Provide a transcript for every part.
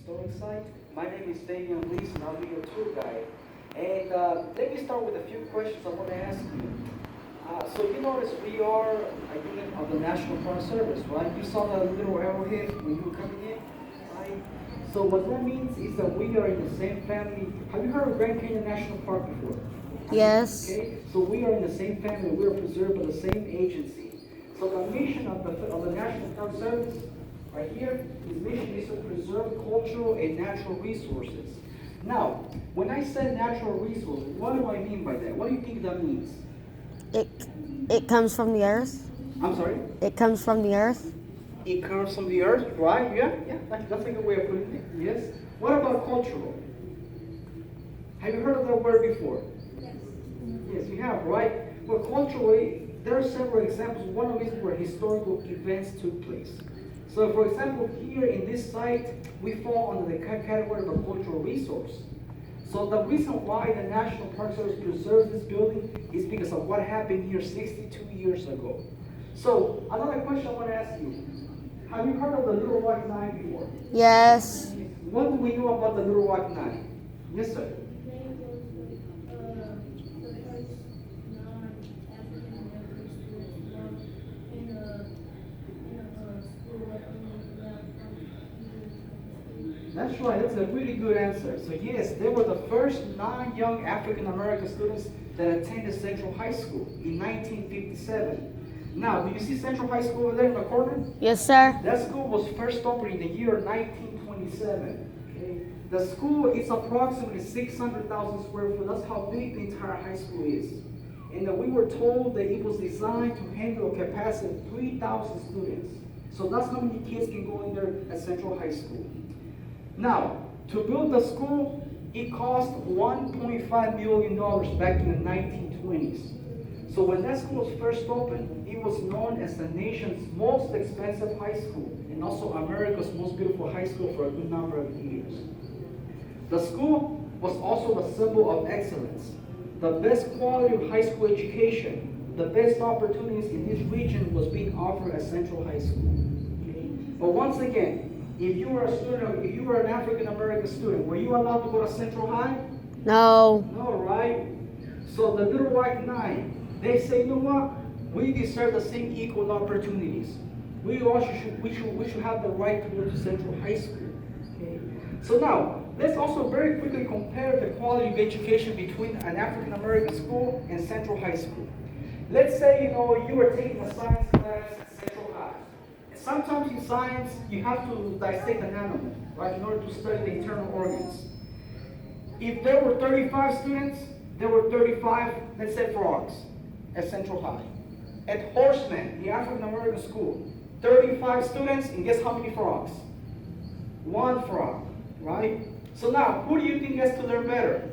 historic site. My name is Damian Lees, and I'll be your tour guide. And let me start with a few questions I want to ask you. So you notice we are a unit of the National Park Service, right? You saw the little arrowhead when you were coming in, right? So what that means is that we are in the same family. Have you heard of Grand Canyon National Park before? Yes. Okay, so we are in the same family. We are preserved by the same agency. So the mission of the National Park Service, right here, his mission is to preserve cultural and natural resources. Now, when I say natural resources, what do I mean by that? What do you think that means? It it comes from the earth. I'm sorry? It comes from the earth. It comes from the earth, right? Yeah, that's a good way of putting it. Yes. What about cultural? Have you heard of that word before? Yes, you have, right? Well, culturally, there are several examples. One of them is where historical events took place. So, for example, here in this site, we fall under the category of a cultural resource. So the reason why the National Park Service preserves this building is because of what happened here 62 years ago. So, another question I want to ask you. Have you heard of the Little Rock Nine before? Yes. What do we know about the Little Rock Nine? Yes, sir. That's right, that's a really good answer. So yes, they were the first 9 young African American students that attended Central High School in 1957. Now, do you see Central High School over there in the corner? Yes, sir. That school was first opened in the year 1927. Okay? The school is approximately 600,000 square foot. That's how big the entire high school is. And we were told that it was designed to handle a capacity of 3,000 students. So that's how many kids can go in there at Central High School. Now, to build the school, it cost $1.5 million back in the 1920s. So when that school was first opened, it was known as the nation's most expensive high school and also America's most beautiful high school for a good number of years. The school was also the symbol of excellence, the best quality of high school education, the best opportunities in this region was being offered at Central High School. Okay? But once again, if you were a student, if you were an African American student, were you allowed to go to Central High? No. No, right? So the Little Rock Nine, they say, you know what? We deserve the same equal opportunities. We should have the right to go to Central High School. Okay? So now, let's also very quickly compare the quality of education between an African American school and Central High School. Let's say, you were taking a science class at Central High. Sometimes in science, you have to dissect an animal, right, in order to study the internal organs. If there were 35 students, there were 35, let's say, frogs at Central High. At Horseman, the African American school, 35 students, and guess how many frogs? 1 frog, right? So now, who do you think gets to learn better?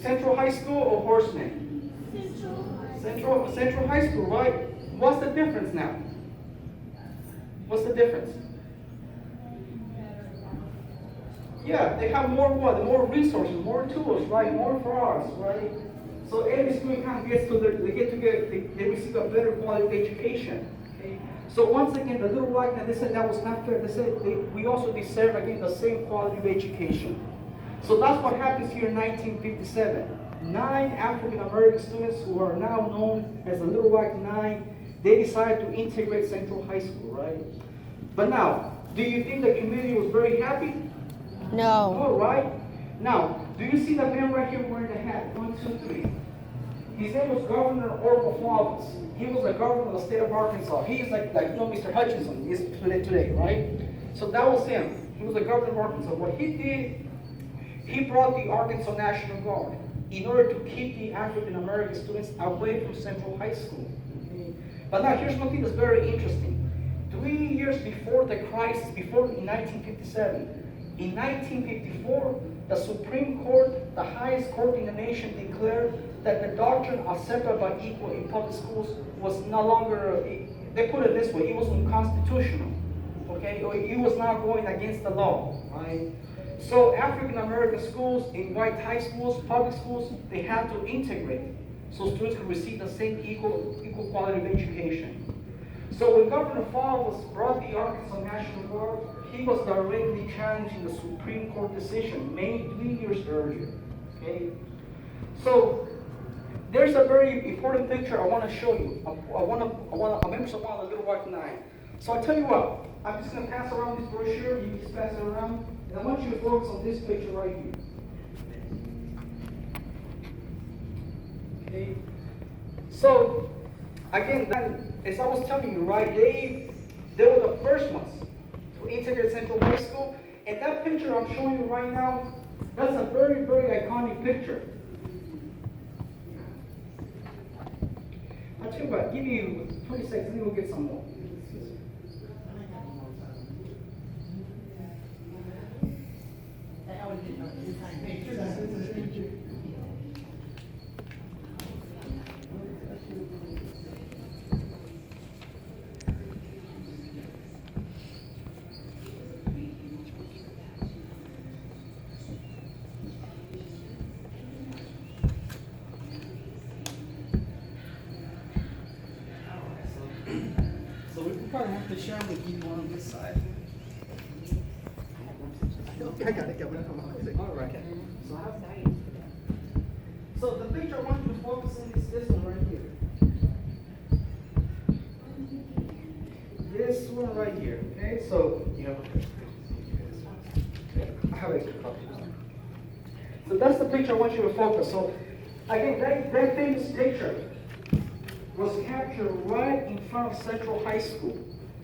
Central High School or Horseman? Central High School, right? What's the difference now? What's the difference? Yeah, they have more what? More resources, more tools, right? More frogs, right? So every student kind of gets to they receive a better quality of education. Okay? So once again, the Little Rock, they said that was not fair. They said we also deserve again the same quality of education. So that's what happens here in 1957. 9 African American students who are now known as the Little Rock Nine, they decided to integrate Central High School, right? But now, do you think the community was very happy? No. No, right? Now, do you see the man right here wearing the hat? 1, 2, 3. His name was Governor Orville Faubus. He was the governor of the state of Arkansas. He is like Mr. Hutchinson is today, right? So that was him. He was the governor of Arkansas. What he did, he brought the Arkansas National Guard in order to keep the African American students away from Central High School. Okay? But now here's one thing that's very interesting. 3 years before the crisis, in 1957, in 1954, the Supreme Court, the highest court in the nation, declared that the doctrine of separate but equal in public schools was no longer, they put it this way, it was unconstitutional. Okay, it was now going against the law, right? So African American schools in white high schools, public schools, they had to integrate so students could receive the same equal quality of education. So when Governor Faubus brought the Arkansas National Guard, he was directly challenging the Supreme Court decision made 3 years earlier. Okay? So there's a very important picture I want to show you. Members of one of the Little White Nine. So I tell you what, I'm just going to pass around this brochure. You just pass it around, and I want you to focus on this picture right here. Okay. So again, as I was telling you, right? They were the first ones to integrate Central High School, and that picture I'm showing you right now, that's a very, very iconic picture. I'll tell you what, give me 20 seconds, let me go get some more. So we probably have to share with you on this side. I got it. All right. So I have that. So the picture I want you to focus on is this one right here. This one right here. Okay. So I have extra copies. So that's the picture I want you to focus. So again, that famous picture was captured right in front of Central High School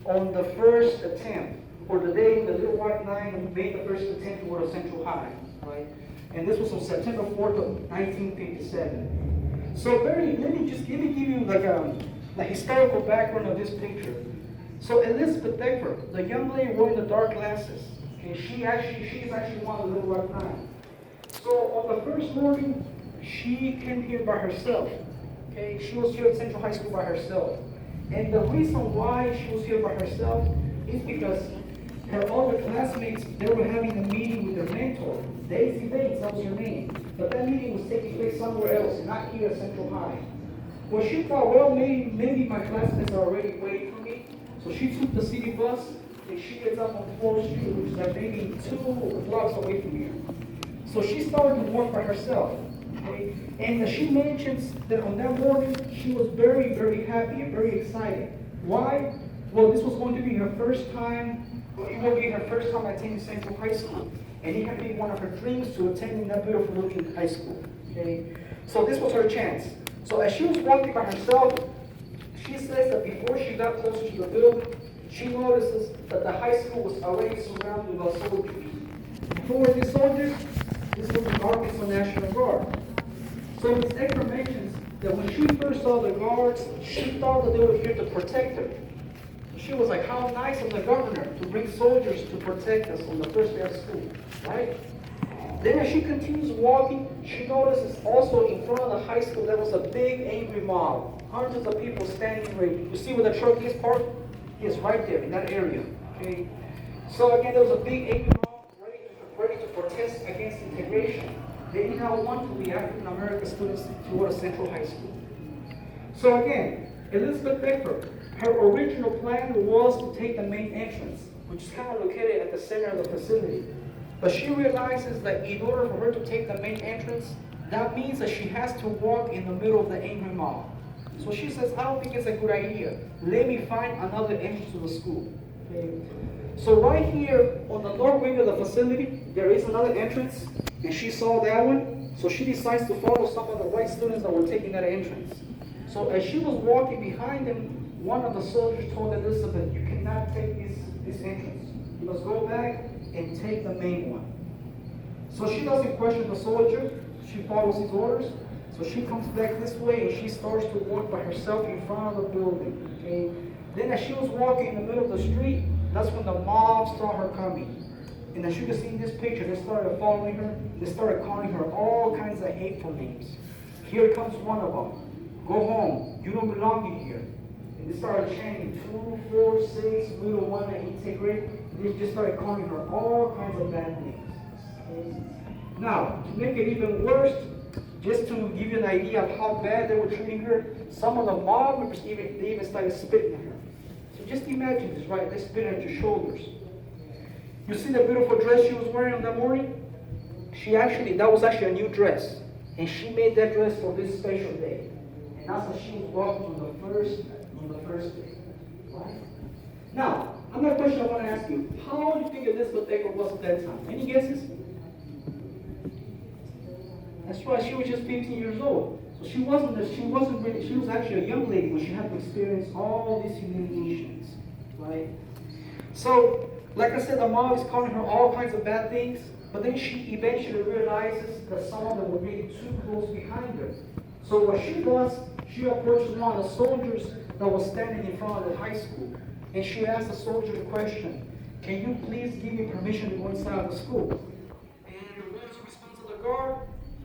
on the first attempt, or the day when the Little White Nine made the first attempt to go to Central High, right? And this was on September 4th of 1957. So let me give you like the historical background of this picture. So Elizabeth Decker, the young lady wearing the dark glasses, okay, she is actually one of the Little White Nine. So on the first morning, she came here by herself. Okay, she was here at Central High School by herself. And the reason why she was here by herself is because her other classmates, they were having a meeting with their mentor. Daisy Bates, that was her name. But that meeting was taking place somewhere else, not here at Central High. Well, she thought, well, maybe my classmates are already waiting for me. So she took the city bus, and she gets up on 4th Street, which is like maybe 2 blocks away from here. So she started to walk by herself. Okay? And she mentions that on that morning, she was very, very happy and very excited. Why? Well, this was going to be her first time, it will be her first time attending Central High School. And it had been one of her dreams to attend that beautiful looking high school. Okay? So this was her chance. So as she was walking by herself, she says that before she got closer to the building, she notices that the high school was already surrounded by soldiers. Who were these soldiers? This was the Arkansas National Guard. So Ms. Ecker mentions that when she first saw the guards, she thought that they were here to protect her. She was like, how nice of the governor to bring soldiers to protect us on the first day of school, right? Then as she continues walking, she notices also in front of the high school there was a big angry mob. Hundreds of people standing ready. You see where the truck is parked? It's right there in that area. Okay. So again, there was a big angry mob ready to protest against integration. They did not want to be African American students to go to Central High School. So again, Elizabeth Becker, her original plan was to take the main entrance, which is kind of located at the center of the facility. But she realizes that in order for her to take the main entrance, that means that she has to walk in the middle of the angry mob. So she says, I don't think it's a good idea. Let me find another entrance to the school. Okay. So right here on the north wing of the facility, there is another entrance, and she saw that one. So she decides to follow some of the white students that were taking that entrance. So as she was walking behind them, one of the soldiers told Elizabeth, you cannot take this entrance. You must go back and take the main one. So she doesn't question the soldier. She follows his orders. So she comes back this way and she starts to walk by herself in front of the building. Okay. Then as she was walking in the middle of the street, that's when the mob saw her coming. And as you can see in this picture, they started following her. They started calling her all kinds of hateful names. Here comes one of them. Go home. You don't belong in here. And they started chanting 2, 4, 6, we don't want to integrate. And they just started calling her all kinds of bad names. Okay. Now, to make it even worse, just to give you an idea of how bad they were treating her, some of the mob members even started spitting at her. So just imagine this, right? They spit at your shoulders. You see the beautiful dress she was wearing on that morning? That was actually a new dress. And she made that dress for this special day. And that's how she was walking on the first day. Right? Now, another question I want to ask you. How old do you think Elizabeth Eckert was at that time? Any guesses? That's right, she was just 15 years old. So she was actually a young lady when she had to experience all these humiliations. Right? So, like I said, the mom is calling her all kinds of bad things, but then she eventually realizes that some of them were getting too close behind her. So what she does, she approaches one of the soldiers that was standing in front of the high school, and she asks the soldier the question, "Can you please give me permission to go inside of the school?" And the soldier responds to the guard,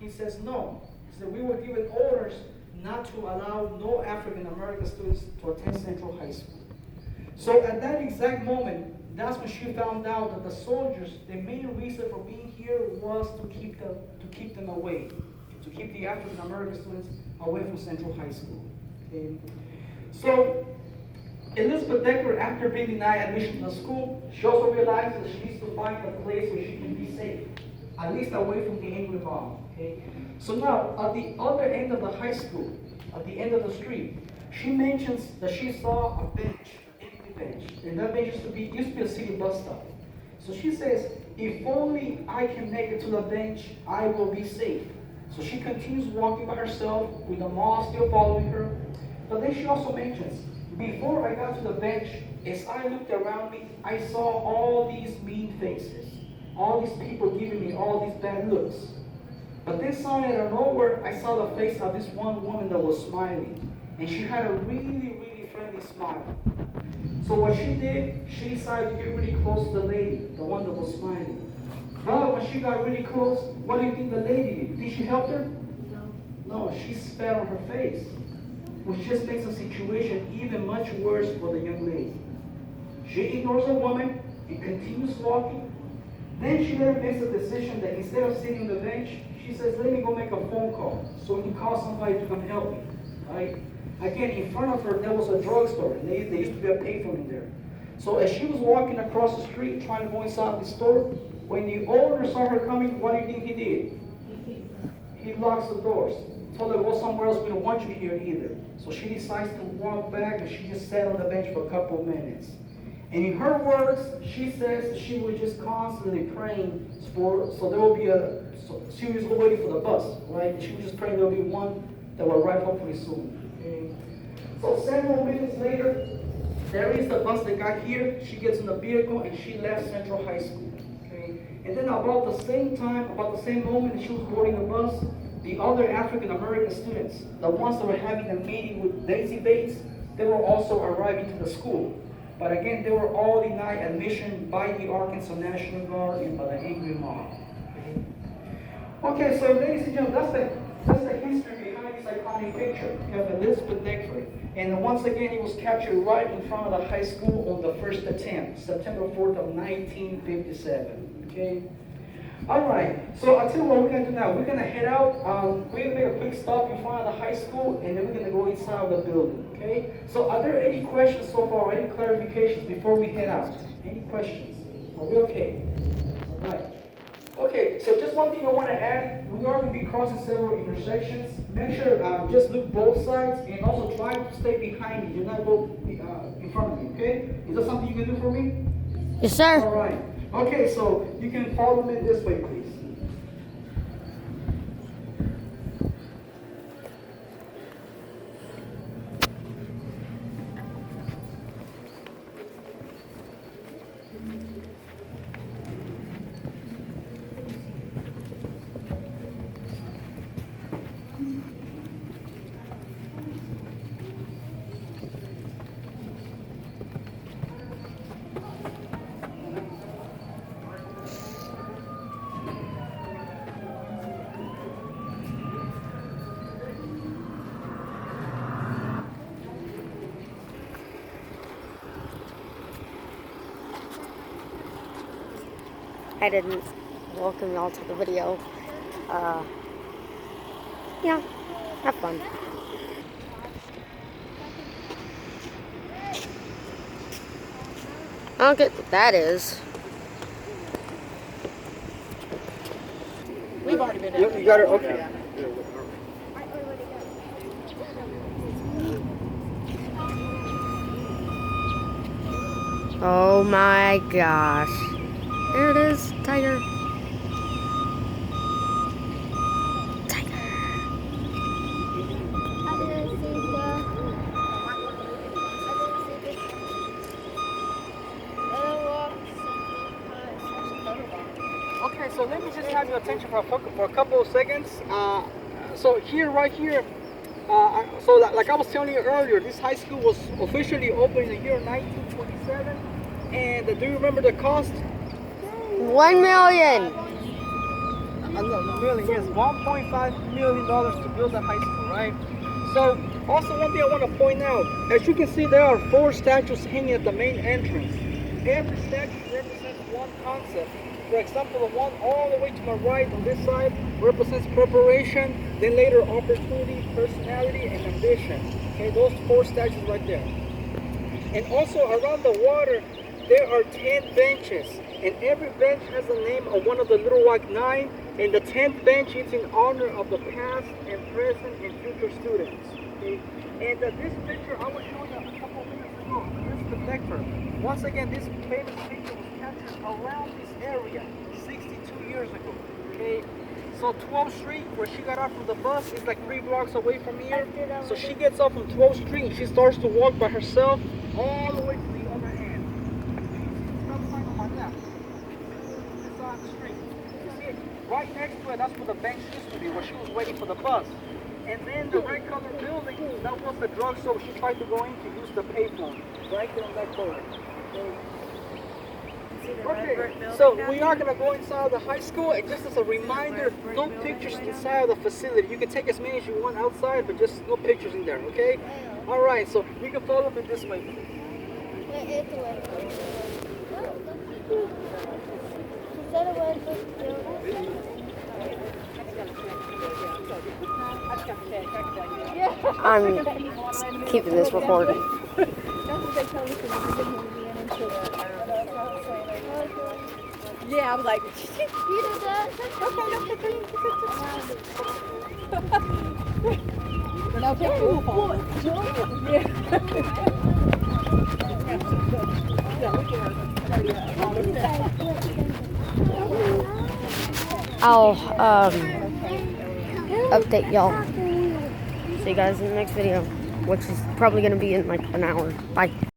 he says no. He said, "We were given orders not to allow no African American students to attend Central High School." So at that exact moment, that's when she found out that the soldiers, the main reason for being here was to keep them away, to keep the African American students away from Central High School. Okay? So Elizabeth Eckert, after being denied admission to the school, she also realized that she needs to find a place where she can be safe, at least away from the angry mob. Okay? So now, at the other end of the high school, at the end of the street, she mentions that she saw a bench. And that bench used to be a city bus stop. So she says, "If only I can make it to the bench, I will be safe." So she continues walking by herself with the mob still following her. But then she also mentions, "Before I got to the bench, as I looked around me, I saw all these mean faces, all these people giving me all these bad looks. But then suddenly out of nowhere, I saw the face of this one woman that was smiling. And she had a really, really friendly smile. So what she did, she decided to get really close to the lady, the one that was smiling. But when she got really close, what do you think the lady did? Did she help her? No, she spat on her face, which just makes the situation even much worse for the young lady. She ignores the woman and continues walking. Then she later makes a decision that instead of sitting on the bench, she says, "Let me go make a phone call so we can call somebody to come help me." Right? Again, in front of her, there was a drugstore. There used to be a payphone in there. So as she was walking across the street trying to go inside the store, when the owner saw her coming, what do you think he did? He locks the doors. Told her, "Go somewhere else, we don't want you here either." So she decides to walk back, and she just sat on the bench for a couple of minutes. And in her words, she says she was just constantly praying so there will be she was waiting for the bus, right? She was just praying there will be one that will arrive hopefully soon. Okay. So several minutes later, there is the bus that got here. She gets in the vehicle and she left Central High School. Okay. And then about the same moment that she was boarding the bus, the other African American students, the ones that were having a meeting with Daisy Bates, they were also arriving to the school. But again, they were all denied admission by the Arkansas National Guard and by the angry mob. Okay, so ladies and gentlemen, that's the history behind this iconic picture of Elizabeth Eckert. And once again, it was captured right in front of the high school on the first attempt, September 4th of 1957. Okay? All right, so I'll tell you what we're going to do now. We're going to head out. We're going to make a quick stop in front of the high school, and then we're going to go inside of the building. Okay? So are there any questions so far, any clarifications before we head out? Any questions? Are we okay? All right. Okay, so just one thing I want to add. We are going to be crossing several intersections. Make sure just look both sides, and also try to stay behind me. Do not go in front of me, okay? Is that something you can do for me? Yes, sir. All right. Okay, so you can follow me this way, please. I didn't welcome y'all to the video. Yeah, have fun. I don't get what that is. You got it? Okay. Oh my gosh. There it is, tiger. Tiger. Okay, so let me just have your attention for a couple of seconds. So here, right here, like I was telling you earlier, this high school was officially opened in the year 1927. And do you remember the cost? 1 million. Million, yes, $1.5 million to build a high school, right? So, also one thing I want to point out, as you can see, there are 4 statues hanging at the main entrance. Every statue represents one concept. For example, the one all the way to my right on this side represents preparation, then later opportunity, personality, and ambition. Okay, those 4 statues right there. And also around the water, there are 10 benches, and every bench has the name of one of the Little Rock Nine, and the 10th bench is in honor of the past and present and future students. Okay? And this picture I was showing you a couple of minutes ago, this is the Becker. Once again, this famous picture was captured around this area 62 years ago. Okay? So 12th Street, where she got off from the bus, is like 3 blocks away from here. So she gets off from 12th Street and she starts to walk by herself all the way to the other end. Stop sign on my left. It's on the street. You see it? Right next to it, that's where the bench used to be, where she was waiting for the bus. And then the red colored building, that was the drugstore she tried to go in to use the payphone. Right there on that corner. Okay, so we are going to go inside the high school, and just as a reminder, no pictures inside of the facility. You can take as many as you want outside, but just no pictures in there, okay? Alright, so you can follow me this way. I'm keeping this recorded. Yeah, I was like, no I'll update y'all. See you guys in the next video, which is probably gonna be in like an hour. Bye.